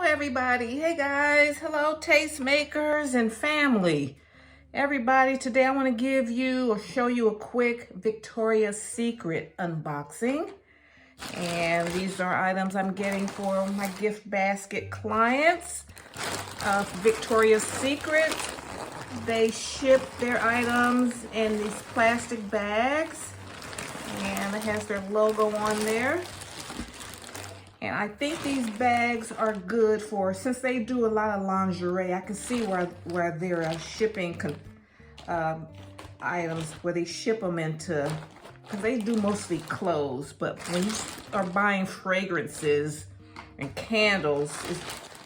everybody. Hey guys. Hello tastemakers and family. Everybody, today I want to give you or show you a quick Victoria's Secret unboxing. And these are items I'm getting for my gift basket clients of Victoria's Secret. They ship their items in these plastic bags and it has their logo on there. And I think these bags are good for, since they do a lot of lingerie, I can see where they're shipping items, where they ship them into, because they do mostly clothes, but when you are buying fragrances and candles,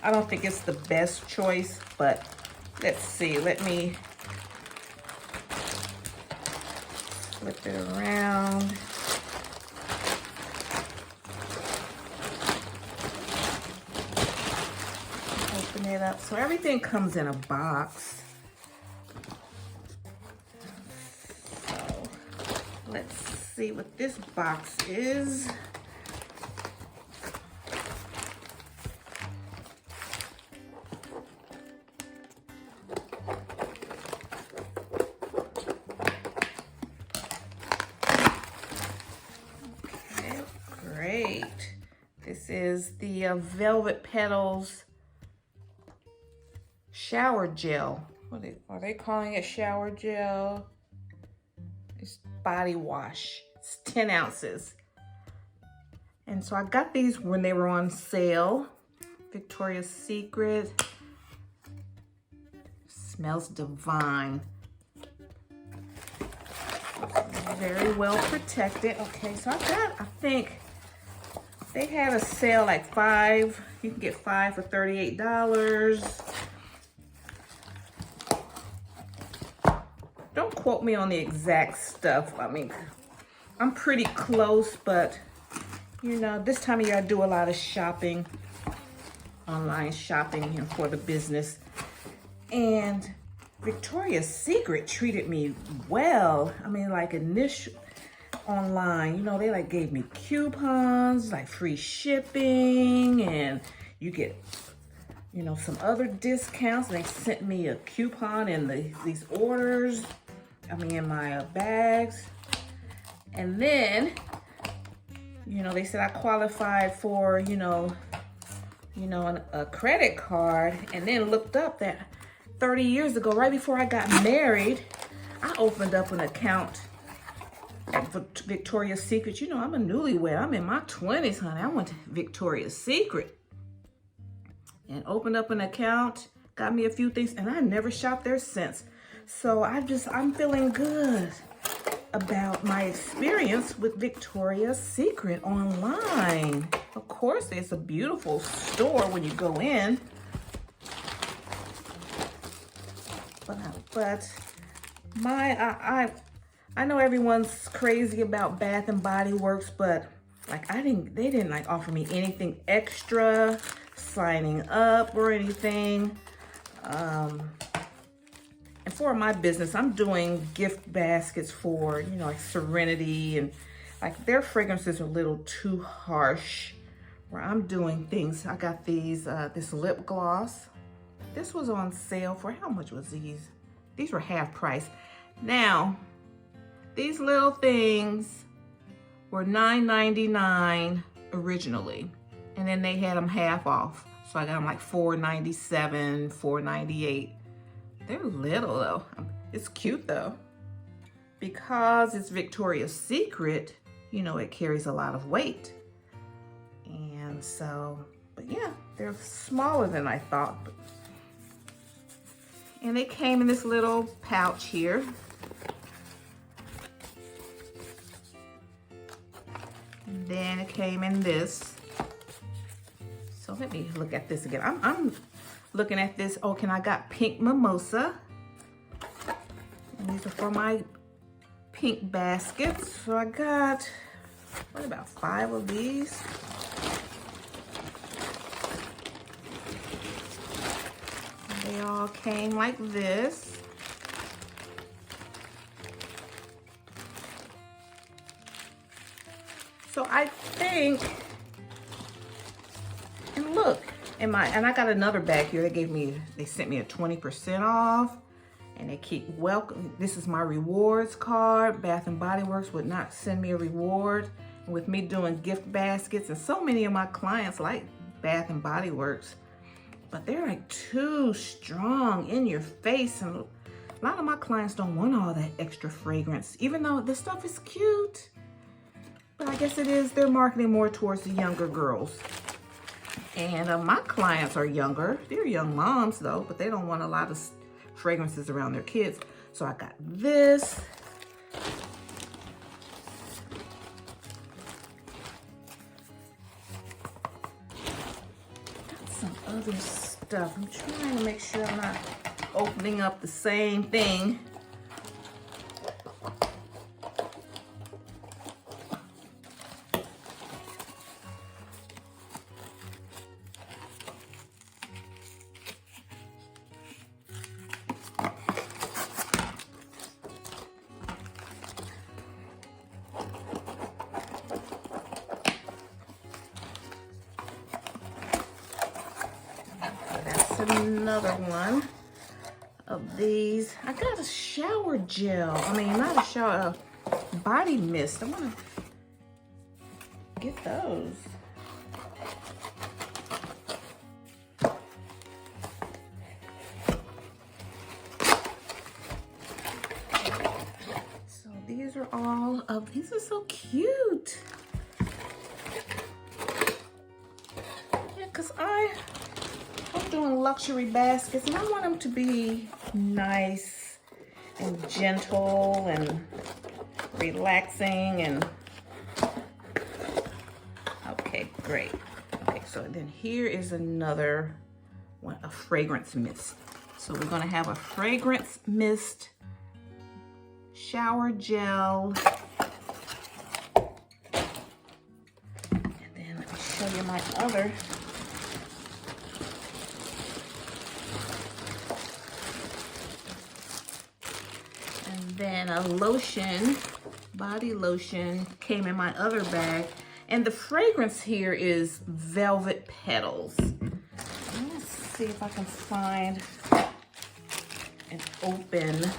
I don't think it's the best choice, but let's see. Let me flip it around. Open it up. So everything comes in a box. So let's see what this box is. Okay, great. This is the Velvet Petals shower gel. Are they calling it shower gel? It's body wash. It's 10 ounces. And so I got these when they were on sale. Victoria's Secret. Smells divine. Very well protected. Okay, so I think they had a sale like 5. You can get 5 for $38. Don't quote me on the exact stuff. I mean, I'm pretty close, but you know, this time of year I do a lot of shopping, online shopping for the business. And Victoria's Secret treated me well. I mean, like initial online, you know, they like gave me coupons, like free shipping, and you get, you know, some other discounts. They sent me a coupon in these orders. I mean, in my bags. And then, you know, they said I qualified for, you know, a credit card. And then looked up that 30 years ago, right before I got married, I opened up an account at Victoria's Secret. You know, I'm a newlywed. I'm in my 20s, honey. I went to Victoria's Secret and opened up an account, got me a few things, and I never shopped there since. So I'm feeling good about my experience with Victoria's Secret online. Of course, it's a beautiful store when you go in. But I know everyone's crazy about Bath and Body Works, but like they didn't like offer me anything extra, signing up or anything. And for my business, I'm doing gift baskets for, you know, like Serenity, and like their fragrances are a little too harsh. Where I'm doing things, I got these, this lip gloss. This was on sale for, how much was these? These were half price. Now, these little things were $9.99 originally, and then they had them half off. So I got them like $4.97, $4.98. They're little though. It's cute though. Because it's Victoria's Secret, you know, it carries a lot of weight. And so, but yeah, they're smaller than I thought. And they came in this little pouch here. And then it came in this. So let me look at this again. I'm looking at this. Oh, I got pink mimosa. And these are for my pink baskets. So I got, what, about 5 of these? And they all came like this. So I think, and look, And I got another bag here. They sent me a 20% off. And they keep welcome. This is my rewards card. Bath and Body Works would not send me a reward. And with me doing gift baskets, and so many of my clients like Bath and Body Works, but they're like too strong in your face. And a lot of my clients don't want all that extra fragrance, even though this stuff is cute. But I guess it is, they're marketing more towards the younger girls. And my clients are younger. They're young moms though, but they don't want a lot of fragrances around their kids. So I got this. Got some other stuff. I'm trying to make sure I'm not opening up the same thing. Another one of these. I got a shower gel. I mean, not a shower, body mist. I want to get those. So these are all of, these are so cute. Yeah, because I'm doing luxury baskets and I want them to be nice and gentle and relaxing and okay, great. Okay, so then here is another one, a fragrance mist. So we're going to have a fragrance mist shower gel. And then let me show you my other. Then a lotion, body lotion, came in my other bag. And the fragrance here is Velvet Petals. Let's see if I can find and open.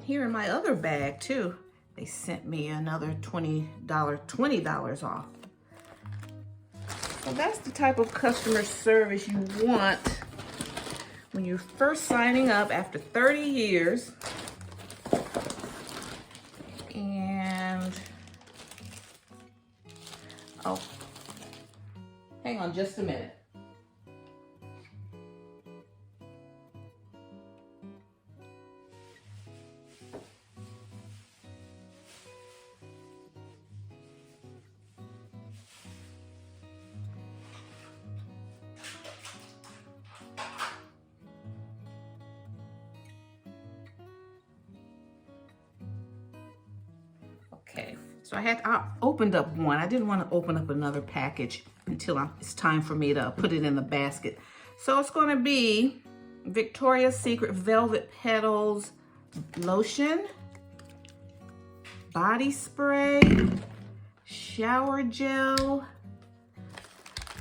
Here in my other bag too, they sent me another $20 off. So that's the type of customer service you want when you're first signing up after 30 years. And, oh, hang on just a minute. Okay, so I opened up one. I didn't want to open up another package until it's time for me to put it in the basket. So it's going to be Victoria's Secret Velvet Petals lotion, body spray, shower gel.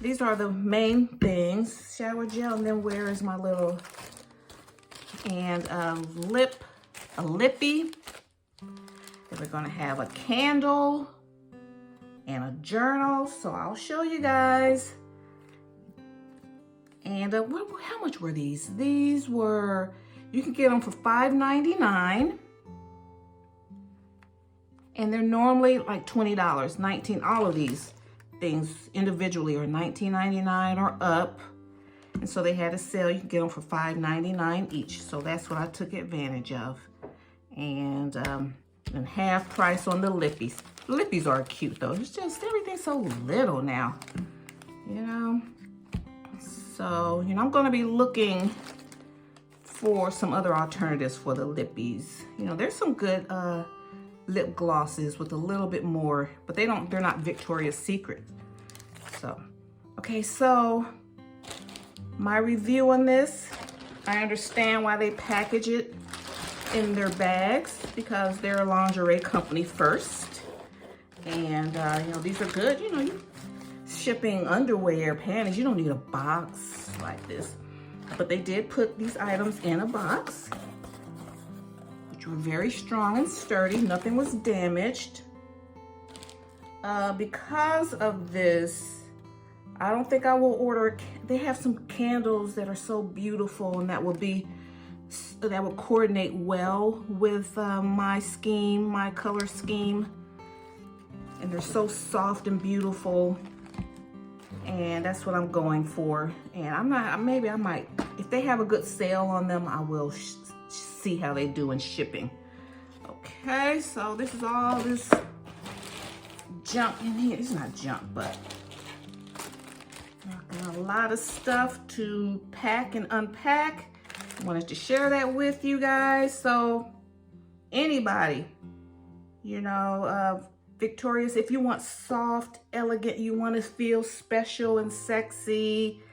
These are the main things. Shower gel, and then where is my little, and a lippy. Then we're gonna have a candle and a journal. So I'll show you guys. And how much were these? These were, you can get them for $5.99. And they're normally like $20, $19. All of these things individually are $19.99 or up. And so they had a sale. You can get them for $5.99 each. So that's what I took advantage of. And half price on the lippies. The lippies are cute though. It's just everything's so little now, you know. So, you know, I'm gonna be looking for some other alternatives for the lippies. You know, there's some good lip glosses with a little bit more, but they're not Victoria's Secret. So, okay, so my review on this, I understand why they package it in their bags, because they're a lingerie company first. And, you know, these are good. You know, you shipping underwear, panties, you don't need a box like this. But they did put these items in a box, which were very strong and sturdy. Nothing was damaged. Because of this, I don't think I will order. They have some candles that are so beautiful and that will coordinate well with my scheme, my color scheme. And they're so soft and beautiful. And that's what I'm going for. And maybe I might, if they have a good sale on them, I will see how they do in shipping. Okay, so this is all this junk in here. It's not junk, but a lot of stuff to pack and unpack. I wanted to share that with you guys. So anybody, you know, Victoria's, if you want soft, elegant, you want to feel special and sexy,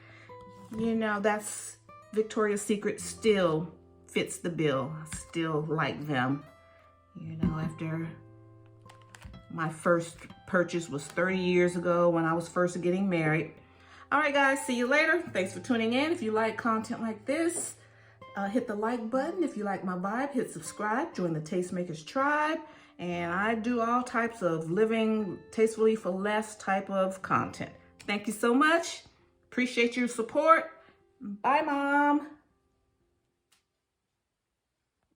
you know, that's Victoria's Secret still fits the bill. I still like them. You know, after my first purchase was 30 years ago when I was first getting married. All right, guys, see you later. Thanks for tuning in. If you like content like this, hit the like button. If you like my vibe, hit subscribe. Join the Tastemakers tribe. And I do all types of living tastefully for less type of content. Thank you so much. Appreciate your support. Bye, Mom.